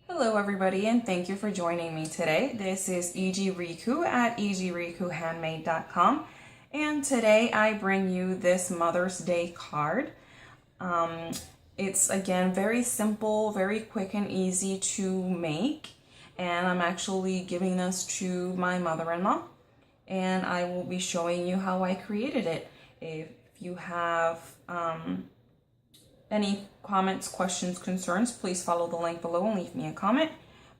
Hello everybody and thank you for joining me today. This is E.G. Riku at egrikuhandmade.com and today I bring you this Mother's Day card. It's again very simple, very quick and easy to make, and I'm actually giving this to my mother-in-law and I will be showing you how I created it. If you have any comments, questions, concerns, please follow the link below and leave me a comment.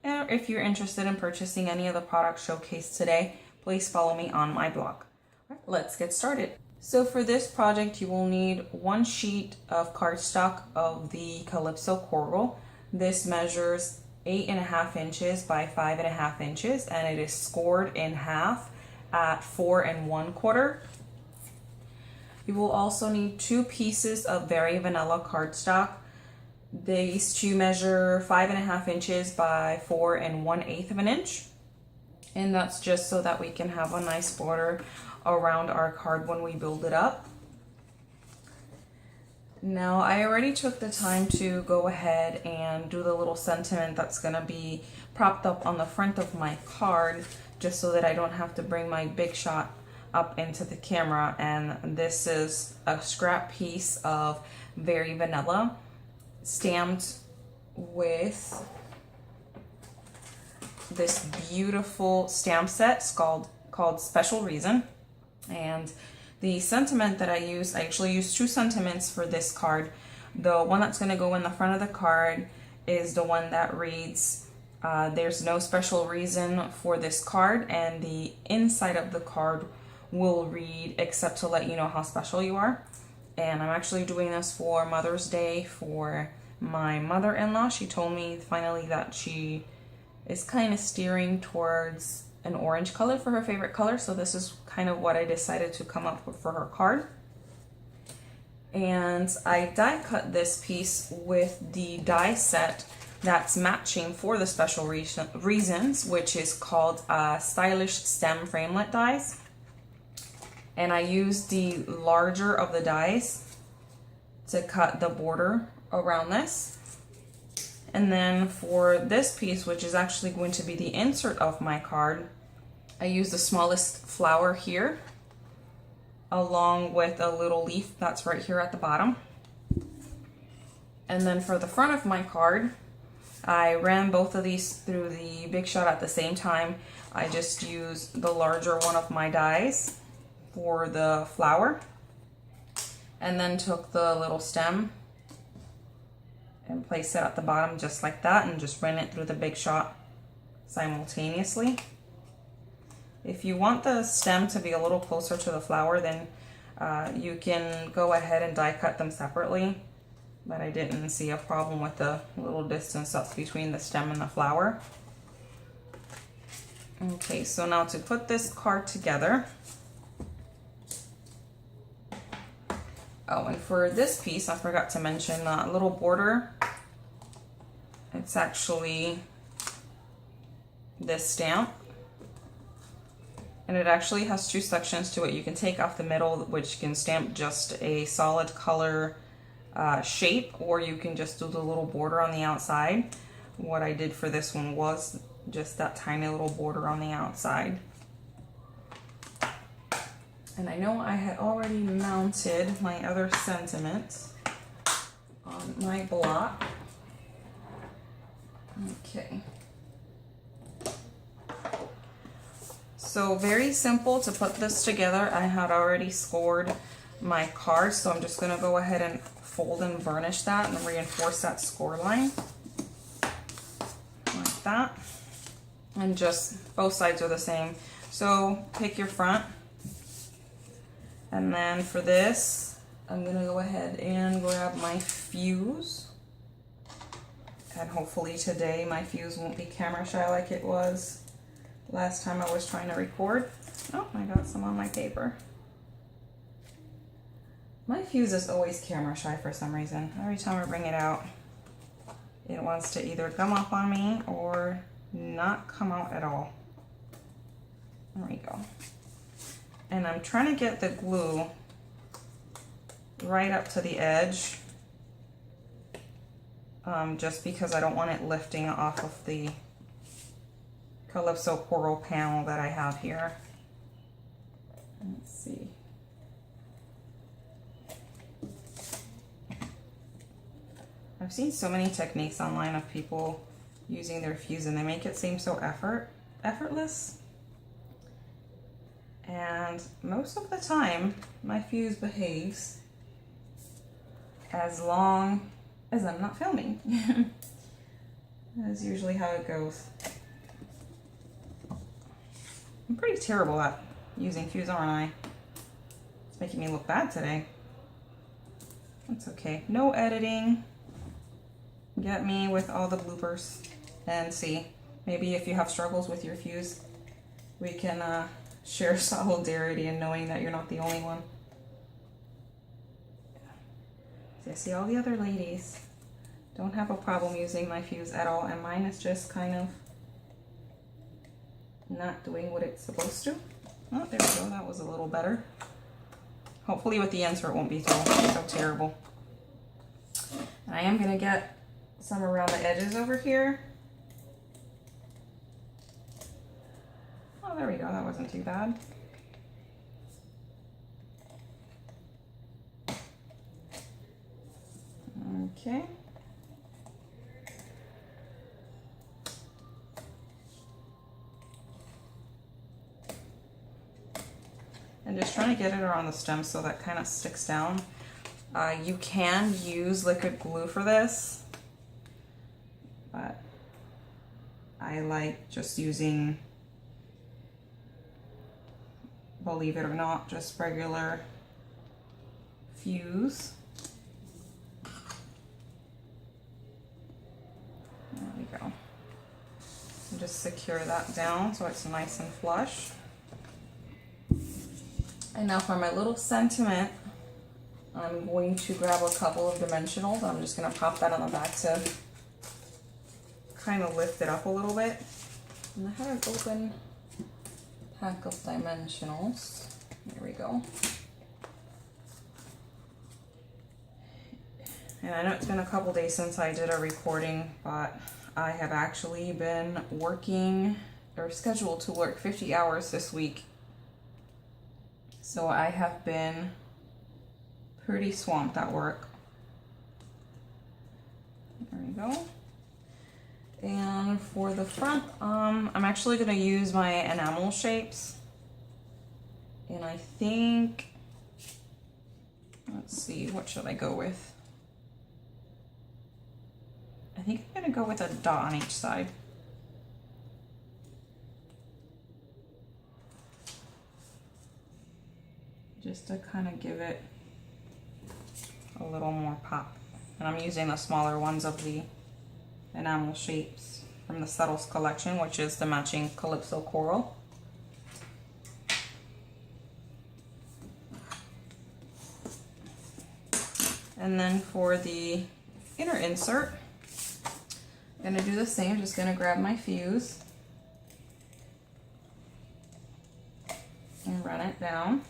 And if you're interested in purchasing any of the products showcased today, please follow me on my blog. All right, let's get started. So for this project, you will need one sheet of cardstock of the Calypso Coral. This measures 8.5 inches by 5.5 inches, and it is scored in half at 4 1/4. You will also need 2 pieces of Very Vanilla cardstock. These two measure 5.5 inches by 4 1/8 inch. And that's just so that we can have a nice border around our card when we build it up. Now, I already took the time to go ahead and do the little sentiment that's gonna be propped up on the front of my card, just so that I don't have to bring my big shot up into the camera. And this is a scrap piece of Very Vanilla stamped with this beautiful stamp set called Special Reason. And the sentiment that I actually use 2 sentiments for this card. The one that's going to go in the front of the card is the one that reads, there's no special reason for this card, and the inside of the card will read, except to let you know how special you are. And I'm actually doing this for Mother's Day for my mother-in-law. She told me finally that she is kind of steering towards an orange color for her favorite color, so this is kind of what I decided to come up with for her card. And I die cut this piece with the die set that's matching for the Special Reasons, which is called Stylish Stem Framelit dies. And I used the larger of the dies to cut the border around this. And then for this piece, which is actually going to be the insert of my card, I used the smallest flower here, along with a little leaf that's right here at the bottom. And then for the front of my card, I ran both of these through the Big Shot at the same time. I just used the larger one of my dies for the flower, and then took the little stem and placed it at the bottom just like that, and just ran it through the Big Shot simultaneously. If you want the stem to be a little closer to the flower, then you can go ahead and die cut them separately, but I didn't see a problem with the little distance that's between the stem and the flower. Okay, so now to put this card together. Oh, and for this piece, I forgot to mention a little border. It's actually this stamp. And it actually has 2 sections to it. You can take off the middle, which can stamp just a solid color shape, or you can just do the little border on the outside. What I did for this one was just that tiny little border on the outside. And I know I had already mounted my other sentiments on my block. Okay. So very simple to put this together. I had already scored my card, so I'm just gonna go ahead and fold and varnish that and reinforce that score line. Like that. And just both sides are the same. So pick your front. And then for this, I'm gonna go ahead and grab my fuse. And hopefully today my fuse won't be camera shy like it was last time I was trying to record. Oh, I got some on my paper. My fuse is always camera shy for some reason. Every time I bring it out, it wants to either come up on me or not come out at all. There we go. And I'm trying to get the glue right up to the edge just because I don't want it lifting off of the Calypso Coral panel that I have here. Let's see. I've seen so many techniques online of people using their fuse and they make it seem so effortless. And most of the time, my fuse behaves as long as I'm not filming. That's usually how it goes. I'm pretty terrible at using fuse, aren't I? It's making me look bad today. That's okay. No editing. Get me with all the bloopers and see. Maybe if you have struggles with your fuse, we can share solidarity in knowing that you're not the only one. See, I see all the other ladies don't have a problem using my fuse at all, and mine is just kind of not doing what it's supposed to. Oh, there we go. That was a little better. Hopefully with the insert it won't be so terrible. And I am going to get some around the edges over here. Oh, there we go. That wasn't too bad. Okay. And just trying to get it around the stem so that kind of sticks down. You can use liquid glue for this, but I like just using, believe it or not, just regular fuse. There we go. And just secure that down so it's nice and flush. And now for my little sentiment, I'm going to grab a couple of dimensionals. I'm just going to pop that on the back to kind of lift it up a little bit. And I have an open pack of dimensionals. There we go. And I know it's been a couple days since I did a recording, but I have actually been working, or scheduled to work 50 hours this week. So I have been pretty swamped at work. There we go. And for the front, I'm actually going to use my enamel shapes. And I think, let's see, what should I go with? I think I'm going to go with a dot on each side. Just to kind of give it a little more pop. And I'm using the smaller ones of the enamel shapes from the Subtles collection, which is the matching Calypso Coral. And then for the inner insert, I'm going to do the same, just going to grab my fuse and run it down.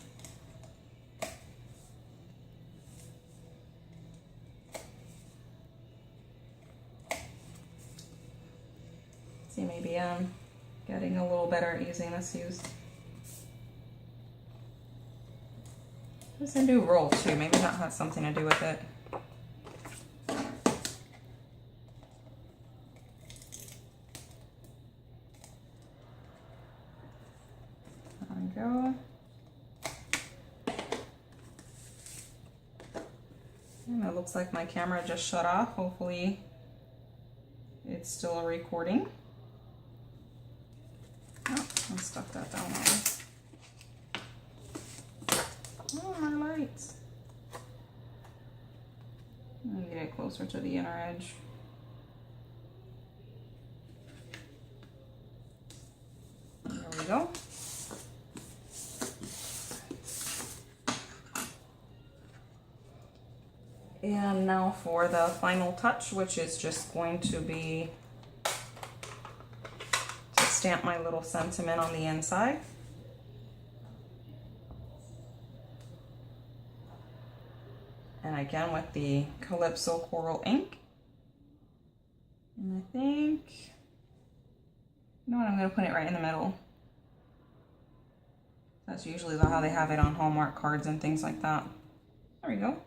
See, maybe I'm getting a little better at using this fuse. It's a new roll too, maybe that has something to do with it. There we go. And it looks like my camera just shut off. Hopefully it's still recording. Oh, I stuck that down already. Oh, my lights. Let me get it closer to the inner edge. There we go. And now for the final touch, which is just going to be to stamp my little sentiment on the inside. And again with the Calypso Coral ink. And I think, you know what, I'm going to put it right in the middle. That's usually how they have it on Hallmark cards and things like that. There we go.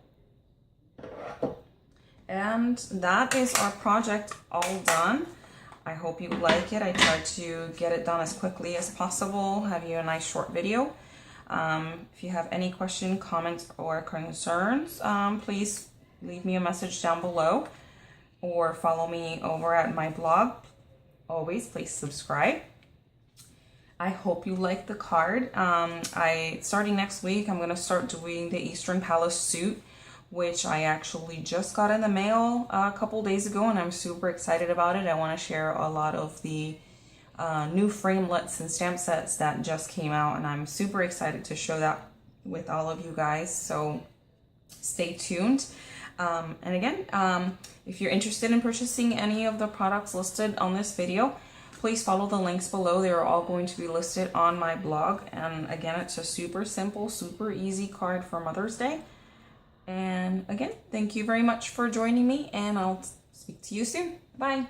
And that is our project all done. I hope you like it. I tried to get it done as quickly as possible, have you a nice short video. If you have any questions, comments, or concerns, please leave me a message down below or follow me over at my blog. Always, please subscribe. I hope you like the card. Starting next week, I'm gonna start doing the Eastern Palace suit, which I actually just got in the mail a couple days ago, and I'm super excited about it. I wanna share a lot of the new framelits and stamp sets that just came out, and I'm super excited to show that with all of you guys, so stay tuned. And again, if you're interested in purchasing any of the products listed on this video, please follow the links below. They are all going to be listed on my blog. And again, it's a super simple, super easy card for Mother's Day. And again, thank you very much for joining me, and I'll speak to you soon. Bye.